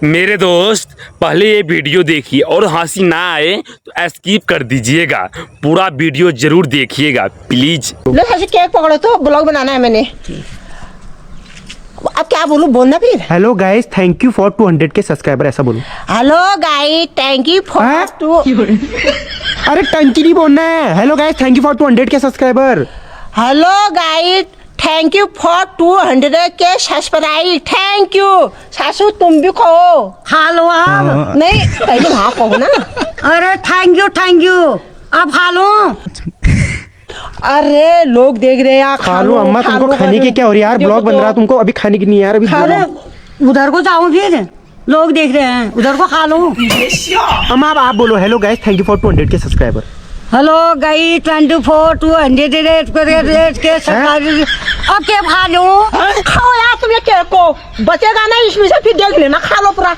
मेरे दोस्त पहले ये वीडियो देखिए और हंसी ना आए तो स्किप कर दीजिएगा, पूरा वीडियो जरूर देखिएगा प्लीज। लो हसी केक पकड़ो तो ब्लॉग बनाना है मैंने। अब क्या बोलूं, बोलना फिर। Hello guys, thank you for 200 के सब्सक्राइबर, ऐसा बोलो। Hello guys, thank you for two. अरे टंकी नहीं बोलना है। Hello guys, thank you for 200 के subscriber. Hello guys, thank you for 200 के सब्सक्राइब। Thank you. सासू तुम भी कहो हेलो आप। नहीं, पहले वहाँ कहो ना। अरे थैंक यू अब हेलो। अरे लोग देख रहे हैं यार। खा लो अम्मा, तुमको खाने की क्या हो रही है यार? ब्लॉग बन रहा है, तुमको अभी खाने की नहीं है यार। अभी अरे उधर को जाओ, फिर लोग देख रहे हैं, उधर को खा लो। अम्मा अब आप बोलो। Hello guys, thank you for 200 के सब्सक्राइबर। हेलो गई 24 200 के सब्सक्राइबर। अब क्या खा लो? खाओ यार तुम ये केक को, बचेगा ना इसमें से, फिर देख लेना। खा लो पूरा।